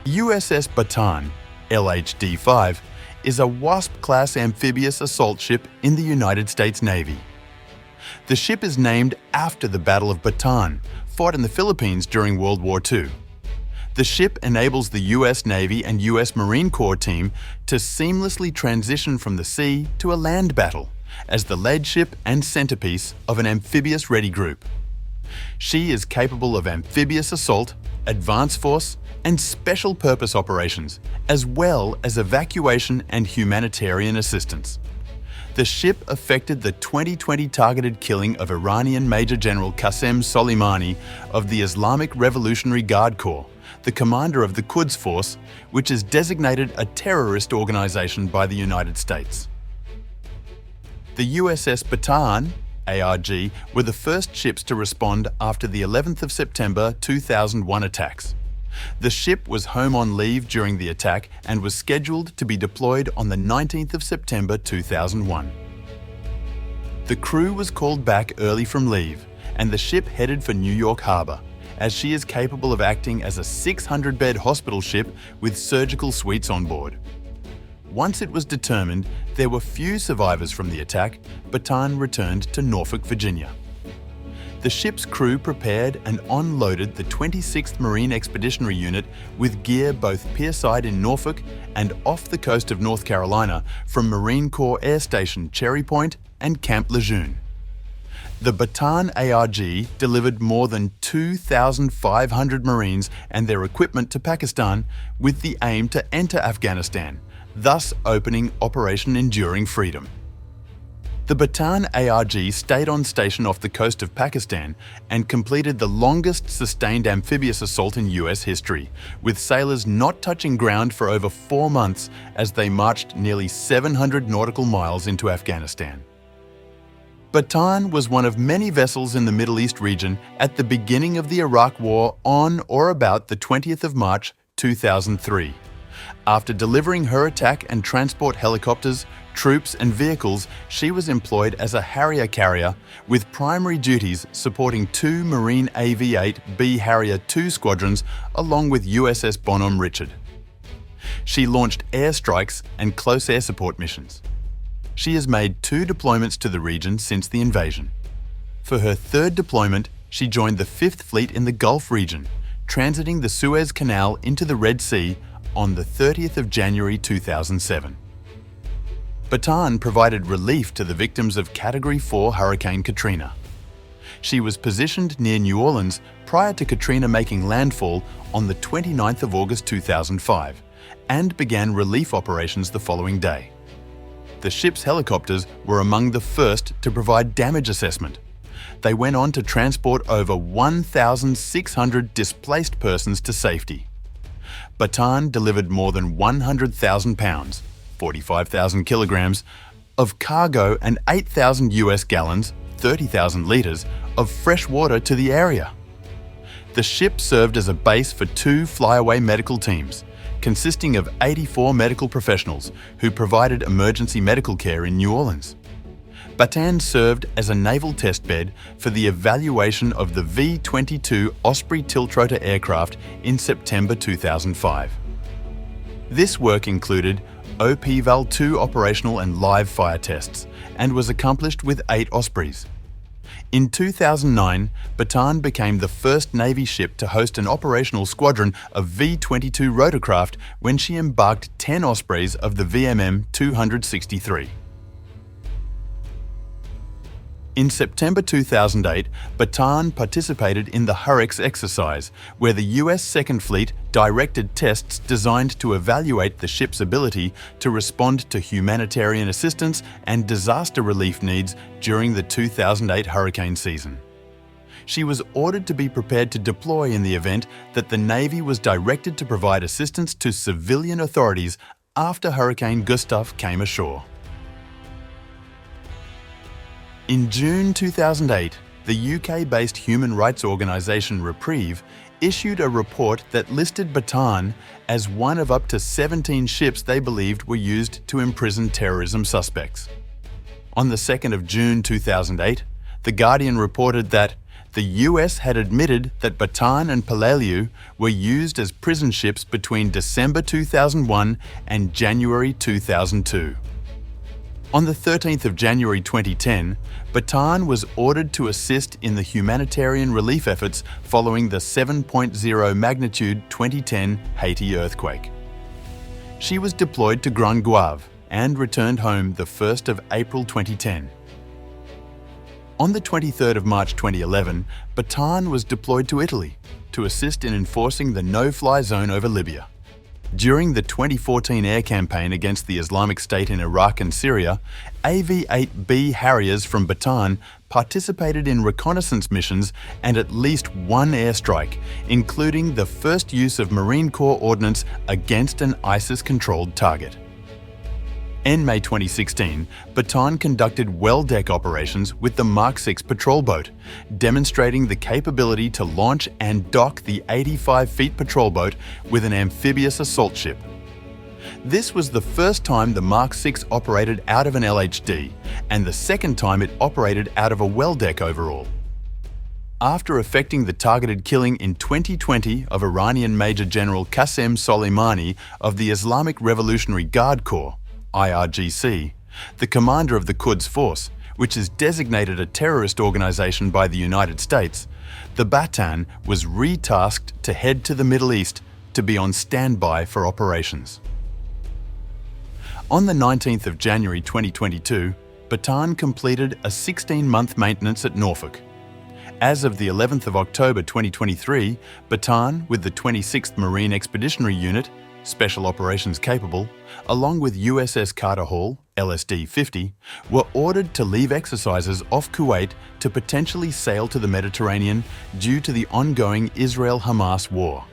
USS Bataan, LHD-5, is a Wasp-class amphibious assault ship in the United States Navy. The ship is named after the Battle of Bataan, fought in the Philippines during World War II. The ship enables the US Navy and US Marine Corps team to seamlessly transition from the sea to a land battle as the lead ship and centerpiece of an Amphibious Ready Group. She is capable of amphibious assault, advance force, and special purpose operations, as well as evacuation and humanitarian assistance. The ship effected the 2020 targeted killing of Iranian Major General Qasem Soleimani of the Islamic Revolutionary Guard Corps, the commander of the Quds Force, which is designated a terrorist organization by the United States. The USS Bataan, ARG, were the first ships to respond after the 11th of September 2001 attacks. The ship was home on leave during the attack and was scheduled to be deployed on the 19th of September 2001. The crew was called back early from leave, and the ship headed for New York Harbor, as she is capable of acting as a 600-bed hospital ship with surgical suites on board. Once it was determined there were few survivors from the attack, Bataan returned to Norfolk, Virginia. The ship's crew prepared and unloaded the 26th Marine Expeditionary Unit with gear both pierside in Norfolk and off the coast of North Carolina from Marine Corps Air Station Cherry Point and Camp Lejeune. The Bataan ARG delivered more than 2,500 Marines and their equipment to Pakistan with the aim to enter Afghanistan, thus opening Operation Enduring Freedom. The Bataan ARG stayed on station off the coast of Pakistan and completed the longest sustained amphibious assault in US history, with sailors not touching ground for over 4 months as they marched nearly 700 nautical miles into Afghanistan. Bataan was one of many vessels in the Middle East region at the beginning of the Iraq War on or about the 20th of March 2003. After delivering her attack and transport helicopters, troops and vehicles, she was employed as a Harrier carrier with primary duties supporting 2 Marine AV-8B Harrier II squadrons along with USS Bonhomme Richard. She launched airstrikes and close air support missions. She has made 2 deployments to the region since the invasion. For her 3rd deployment, she joined the 5th Fleet in the Gulf region, transiting the Suez Canal into the Red Sea on the 30th of January 2007. Bataan provided relief to the victims of Category 4 Hurricane Katrina. She was positioned near New Orleans prior to Katrina making landfall on the 29th of August 2005 and began relief operations the following day. The ship's helicopters were among the first to provide damage assessment. They went on to transport over 1,600 displaced persons to safety. Bataan delivered more than 100,000 pounds, 45,000 kilograms, of cargo and 8,000 US gallons, 30,000 litres, of fresh water to the area. The ship served as a base for 2 flyaway medical teams, consisting of 84 medical professionals who provided emergency medical care in New Orleans. Bataan served as a naval testbed for the evaluation of the V-22 Osprey tiltrotor aircraft in September 2005. This work included OP-Val-2 operational and live fire tests and was accomplished with 8 Ospreys. In 2009, Bataan became the first Navy ship to host an operational squadron of V-22 rotorcraft when she embarked 10 Ospreys of the VMM 263. In September 2008, Bataan participated in the Hurricane exercise, where the US Second Fleet directed tests designed to evaluate the ship's ability to respond to humanitarian assistance and disaster relief needs during the 2008 hurricane season. She was ordered to be prepared to deploy in the event that the Navy was directed to provide assistance to civilian authorities after Hurricane Gustav came ashore. In June 2008, the UK-based human rights organisation Reprieve issued a report that listed Bataan as one of up to 17 ships they believed were used to imprison terrorism suspects. On the 2nd of June 2008, The Guardian reported that the US had admitted that Bataan and Peleliu were used as prison ships between December 2001 and January 2002. On the 13th of January 2010, Bataan was ordered to assist in the humanitarian relief efforts following the 7.0 magnitude 2010 Haiti earthquake. She was deployed to Grand Guave and returned home the 1st of April 2010. On the 23rd of March 2011, Bataan was deployed to Italy to assist in enforcing the no-fly zone over Libya. During the 2014 air campaign against the Islamic State in Iraq and Syria, AV-8B Harriers from Bataan participated in reconnaissance missions and at least one airstrike, including the first use of Marine Corps ordnance against an ISIS-controlled target. In May 2016, Bataan conducted well-deck operations with the Mark 6 patrol boat, demonstrating the capability to launch and dock the 85-feet patrol boat with an amphibious assault ship. This was the first time the Mark 6 operated out of an LHD, and the second time it operated out of a well-deck overall. After effecting the targeted killing in 2020 of Iranian Major General Qasem Soleimani of the Islamic Revolutionary Guard Corps, IRGC, the commander of the Quds Force, which is designated a terrorist organization by the United States, the Bataan was retasked to head to the Middle East to be on standby for operations. On the 19th of January 2022, Bataan completed a 16-month maintenance at Norfolk. As of the 11th of October 2023, Bataan, with the 26th Marine Expeditionary Unit, Special Operations Capable, along with USS Carter Hall, LSD-50, were ordered to leave exercises off Kuwait to potentially sail to the Mediterranean due to the ongoing Israel-Hamas war.